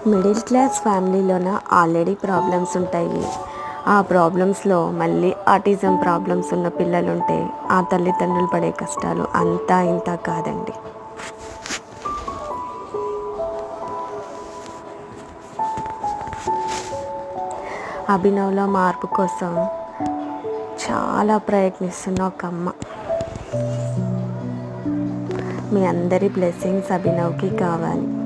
Middle class ఫ్యామిలీలోన already problems ఉంటాయి. ఆ ప్రాబ్లమ్స్లో మళ్ళీ ఆటిజం ప్రాబ్లమ్స్ ఉన్న పిల్లలుంటే ఆ తల్లిదండ్రులు పడే కష్టాలు అంతా ఇంత కాదండి. అభినవ్లో మార్పు కోసం చాలా ప్రయత్నిస్తున్న ఒక అమ్మ. మీ అందరి బ్లెస్సింగ్స్ అభినవ్కి కావాలి.